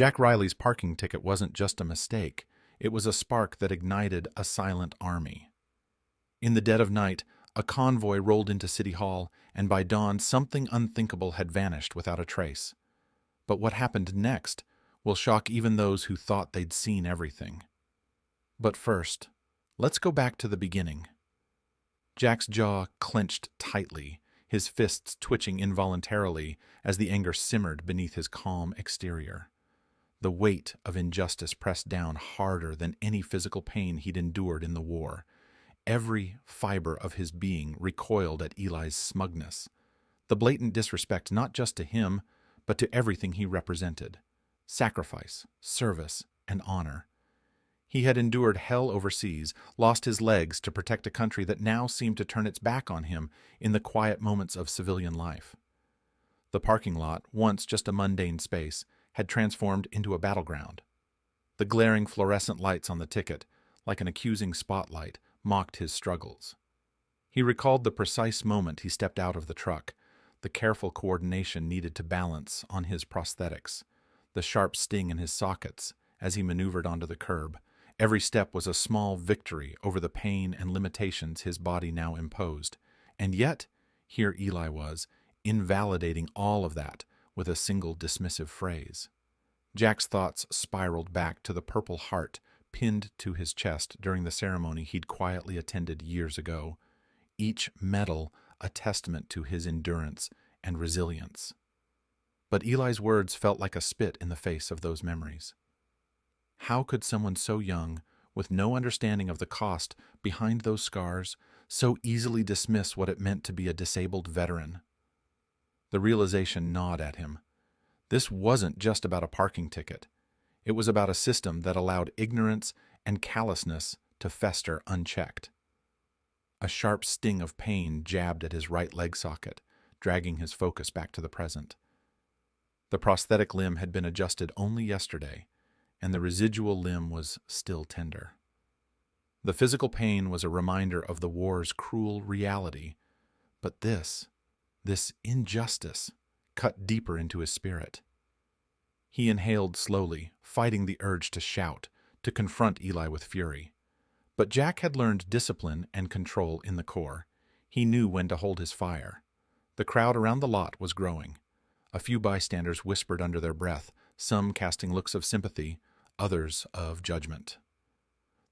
Jack Riley's parking ticket wasn't just a mistake. It was a spark that ignited a silent army. In the dead of night, a convoy rolled into City Hall, and by dawn something unthinkable had vanished without a trace. But what happened next will shock even those who thought they'd seen everything. But first, let's go back to the beginning. Jack's jaw clenched tightly, his fists twitching involuntarily as the anger simmered beneath his calm exterior. The weight of injustice pressed down harder than any physical pain he'd endured in the war. Every fiber of his being recoiled at Eli's smugness, the blatant disrespect not just to him, but to everything he represented: sacrifice, service, and honor. He had endured hell overseas, lost his legs to protect a country that now seemed to turn its back on him in the quiet moments of civilian life. The parking lot, once just a mundane space, had transformed into a battleground. The glaring fluorescent lights on the ticket, like an accusing spotlight, mocked his struggles. He recalled the precise moment he stepped out of the truck, the careful coordination needed to balance on his prosthetics, the sharp sting in his sockets as he maneuvered onto the curb. Every step was a small victory over the pain and limitations his body now imposed. And yet, here Eli was, invalidating all of that with a single dismissive phrase. Jack's thoughts spiraled back to the purple heart pinned to his chest during the ceremony he'd quietly attended years ago, each medal a testament to his endurance and resilience. But Eli's words felt like a spit in the face of those memories. How could someone so young, with no understanding of the cost behind those scars, so easily dismiss what it meant to be a disabled veteran? The realization gnawed at him. This wasn't just about a parking ticket. It was about a system that allowed ignorance and callousness to fester unchecked. A sharp sting of pain jabbed at his right leg socket, dragging his focus back to the present. The prosthetic limb had been adjusted only yesterday, and the residual limb was still tender. The physical pain was a reminder of the war's cruel reality, but this injustice cut deeper into his spirit. He inhaled slowly, fighting the urge to shout, to confront Eli with fury. But Jack had learned discipline and control in the Corps. He knew when to hold his fire. The crowd around the lot was growing. A few bystanders whispered under their breath, some casting looks of sympathy, others of judgment.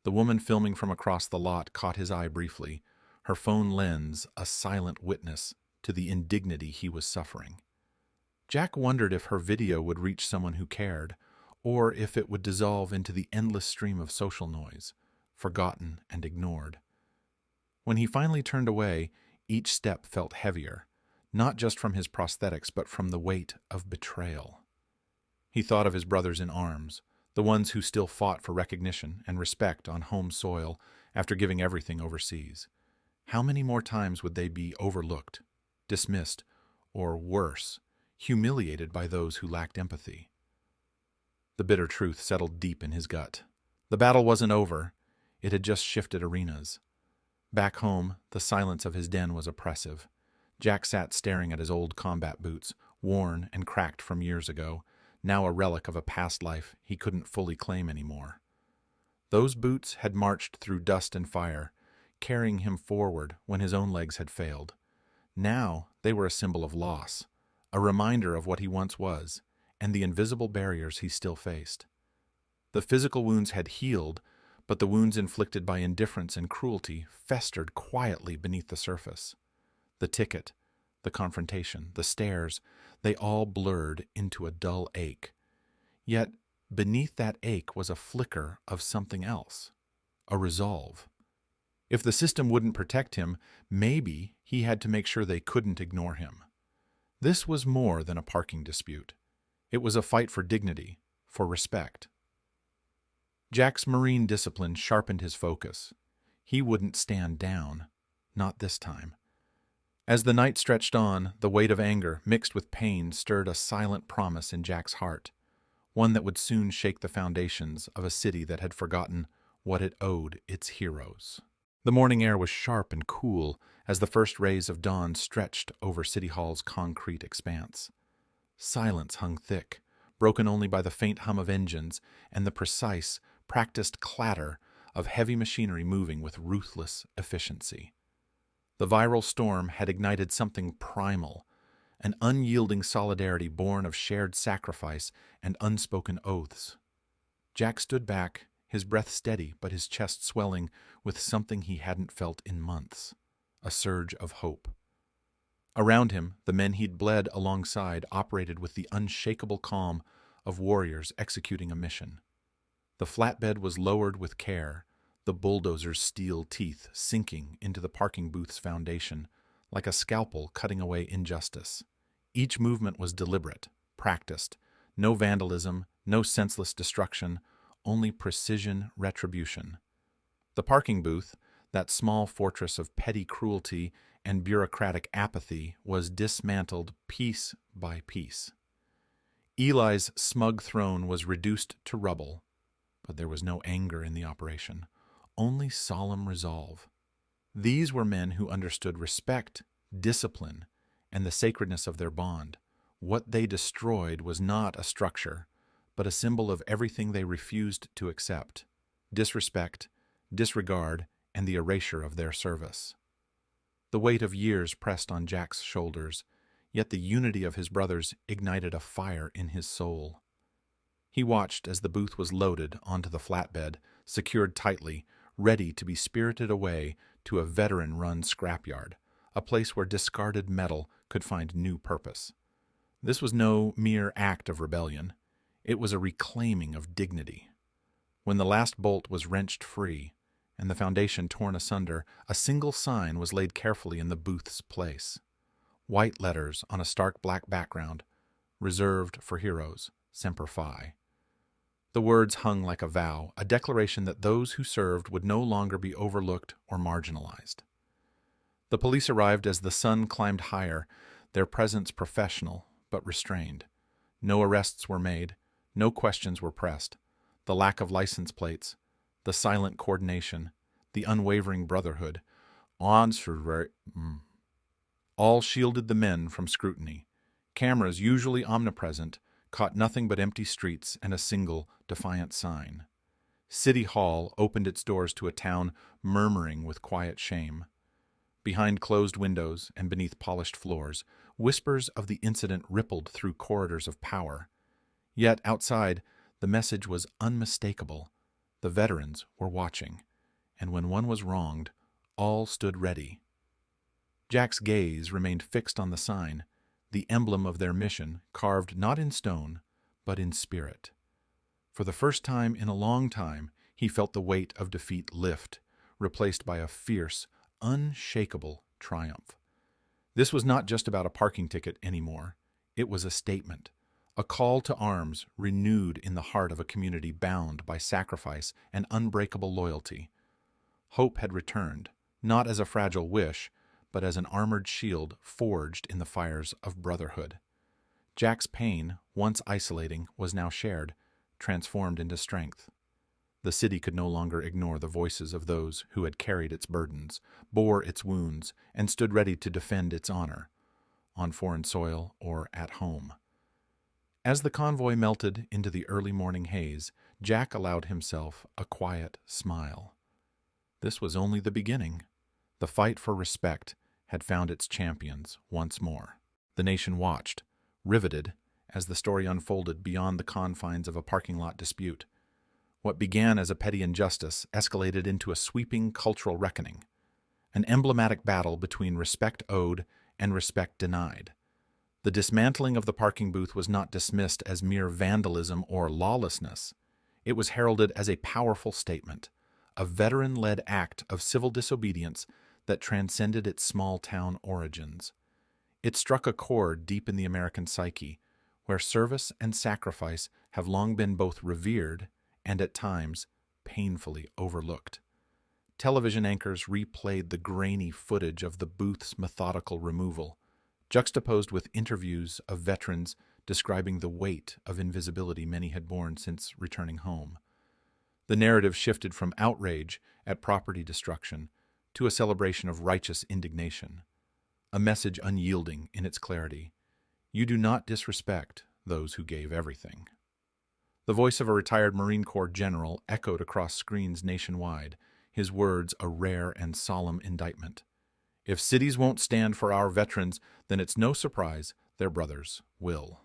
The woman filming from across the lot caught his eye briefly, her phone lens a silent witness to the indignity he was suffering. Jack wondered if her video would reach someone who cared, or if it would dissolve into the endless stream of social noise, forgotten and ignored. When he finally turned away, each step felt heavier, not just from his prosthetics, but from the weight of betrayal. He thought of his brothers in arms, the ones who still fought for recognition and respect on home soil after giving everything overseas. How many more times would they be overlooked, dismissed, or worse, humiliated by those who lacked empathy? The bitter truth settled deep in his gut. The battle wasn't over. It had just shifted arenas. Back home, the silence of his den was oppressive. Jack sat staring at his old combat boots, worn and cracked from years ago, now a relic of a past life he couldn't fully claim anymore. Those boots had marched through dust and fire, carrying him forward when his own legs had failed. Now they were a symbol of loss, a reminder of what he once was, and the invisible barriers he still faced. The physical wounds had healed, but the wounds inflicted by indifference and cruelty festered quietly beneath the surface. The ticket, the confrontation, the stares, they all blurred into a dull ache. Yet beneath that ache was a flicker of something else, a resolve. If the system wouldn't protect him, maybe he had to make sure they couldn't ignore him. This was more than a parking dispute. It was a fight for dignity, for respect. Jack's Marine discipline sharpened his focus. He wouldn't stand down, not this time. As the night stretched on, the weight of anger mixed with pain stirred a silent promise in Jack's heart, one that would soon shake the foundations of a city that had forgotten what it owed its heroes. The morning air was sharp and cool as the first rays of dawn stretched over City Hall's concrete expanse. Silence hung thick, broken only by the faint hum of engines and the precise, practiced clatter of heavy machinery moving with ruthless efficiency. The viral storm had ignited something primal, an unyielding solidarity born of shared sacrifice and unspoken oaths. Jack stood back, his breath steady but his chest swelling with something he hadn't felt in months, a surge of hope. Around him, the men he'd bled alongside operated with the unshakable calm of warriors executing a mission. The flatbed was lowered with care, the bulldozer's steel teeth sinking into the parking booth's foundation, like a scalpel cutting away injustice. Each movement was deliberate, practiced, no vandalism, no senseless destruction, only precision retribution. The parking booth, that small fortress of petty cruelty and bureaucratic apathy, was dismantled piece by piece. Eli's smug throne was reduced to rubble, but there was no anger in the operation, only solemn resolve. These were men who understood respect, discipline, and the sacredness of their bond. What they destroyed was not a structure, but a symbol of everything they refused to accept: disrespect, disregard, and the erasure of their service. The weight of years pressed on Jack's shoulders, yet the unity of his brothers ignited a fire in his soul. He watched as the booth was loaded onto the flatbed, secured tightly, ready to be spirited away to a veteran-run scrapyard, a place where discarded metal could find new purpose. This was no mere act of rebellion. It was a reclaiming of dignity. When the last bolt was wrenched free, and the foundation torn asunder, a single sign was laid carefully in the booth's place. White letters on a stark black background, "Reserved for heroes, Semper Fi." The words hung like a vow, a declaration that those who served would no longer be overlooked or marginalized. The police arrived as the sun climbed higher, their presence professional but restrained. No arrests were made, no questions were pressed. The lack of license plates, the silent coordination, the unwavering brotherhood, all shielded the men from scrutiny. Cameras, usually omnipresent, caught nothing but empty streets and a single defiant sign. City Hall opened its doors to a town murmuring with quiet shame. Behind closed windows and beneath polished floors, whispers of the incident rippled through corridors of power. Yet outside, the message was unmistakable. The veterans were watching, and when one was wronged, all stood ready. Jack's gaze remained fixed on the sign, the emblem of their mission, carved not in stone, but in spirit. For the first time in a long time, he felt the weight of defeat lift, replaced by a fierce, unshakable triumph. This was not just about a parking ticket anymore. It was a statement, a call to arms renewed in the heart of a community bound by sacrifice and unbreakable loyalty. Hope had returned, not as a fragile wish, but as an armored shield forged in the fires of brotherhood. Jack's pain, once isolating, was now shared, transformed into strength. The city could no longer ignore the voices of those who had carried its burdens, bore its wounds, and stood ready to defend its honor, on foreign soil or at home. As the convoy melted into the early morning haze, Jack allowed himself a quiet smile. This was only the beginning. The fight for respect had found its champions once more. The nation watched, riveted, as the story unfolded beyond the confines of a parking lot dispute. What began as a petty injustice escalated into a sweeping cultural reckoning, an emblematic battle between respect owed and respect denied. The dismantling of the parking booth was not dismissed as mere vandalism or lawlessness. It was heralded as a powerful statement, a veteran-led act of civil disobedience that transcended its small-town origins. It struck a chord deep in the American psyche, where service and sacrifice have long been both revered and at times painfully overlooked. Television anchors replayed the grainy footage of the booth's methodical removal, juxtaposed with interviews of veterans describing the weight of invisibility many had borne since returning home. The narrative shifted from outrage at property destruction to a celebration of righteous indignation, a message unyielding in its clarity. You do not disrespect those who gave everything. The voice of a retired Marine Corps general echoed across screens nationwide, his words a rare and solemn indictment. If cities won't stand for our veterans, then it's no surprise their brothers will.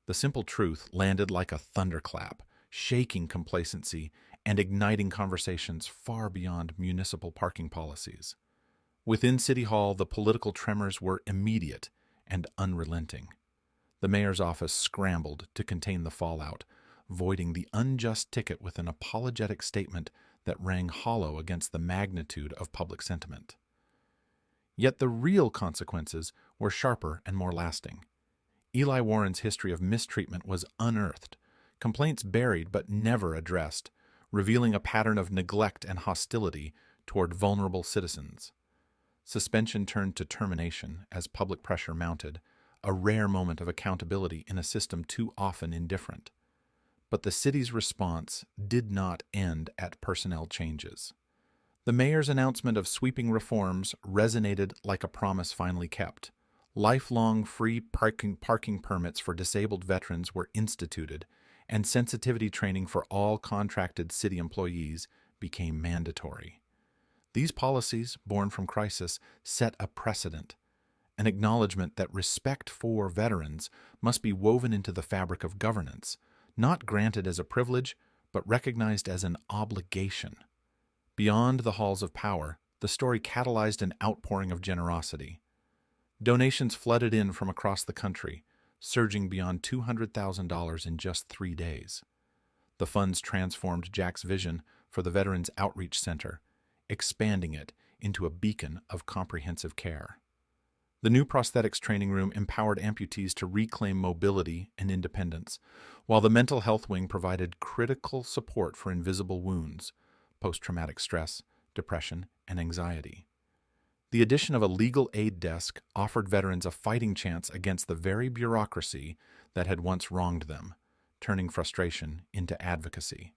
The simple truth landed like a thunderclap, shaking complacency and igniting conversations far beyond municipal parking policies. Within City Hall, the political tremors were immediate and unrelenting. The mayor's office scrambled to contain the fallout, voiding the unjust ticket with an apologetic statement that rang hollow against the magnitude of public sentiment. Yet the real consequences were sharper and more lasting. Eli Warren's history of mistreatment was unearthed, complaints buried but never addressed, revealing a pattern of neglect and hostility toward vulnerable citizens. Suspension turned to termination as public pressure mounted, a rare moment of accountability in a system too often indifferent. But the city's response did not end at personnel changes. The mayor's announcement of sweeping reforms resonated like a promise finally kept. Lifelong free parking permits for disabled veterans were instituted, and sensitivity training for all contracted city employees became mandatory. These policies, born from crisis, set a precedent, an acknowledgement that respect for veterans must be woven into the fabric of governance, not granted as a privilege, but recognized as an obligation. Beyond the halls of power, the story catalyzed an outpouring of generosity. Donations flooded in from across the country, surging beyond $200,000 in just 3 days. The funds transformed Jack's vision for the Veterans Outreach Center, expanding it into a beacon of comprehensive care. The new prosthetics training room empowered amputees to reclaim mobility and independence, while the mental health wing provided critical support for invisible wounds, post-traumatic stress, depression, and anxiety. The addition of a legal aid desk offered veterans a fighting chance against the very bureaucracy that had once wronged them, turning frustration into advocacy.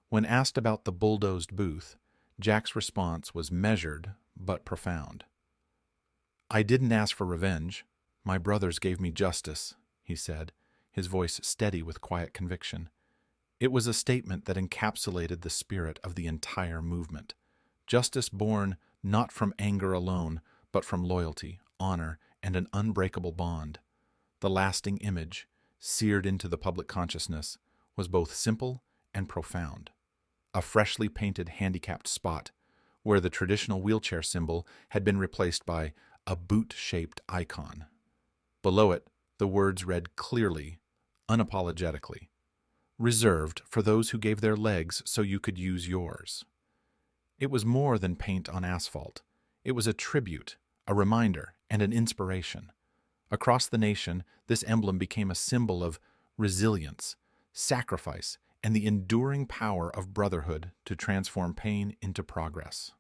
When asked about the Bulldozed booth, Jack's response was measured but profound. "I didn't ask for revenge. My brothers gave me justice," he said, his voice steady with quiet conviction. It was a statement that encapsulated the spirit of the entire movement. Justice born not from anger alone, but from loyalty, honor, and an unbreakable bond. The lasting image, seared into the public consciousness, was both simple and profound. A freshly painted handicapped spot, where the traditional wheelchair symbol had been replaced by a boot-shaped icon. Below it, the words read clearly, unapologetically, "Reserved for those who gave their legs so you could use yours." It was more than paint on asphalt. It was a tribute, a reminder, and an inspiration. Across the nation, this emblem became a symbol of resilience, sacrifice, and the enduring power of brotherhood to transform pain into progress.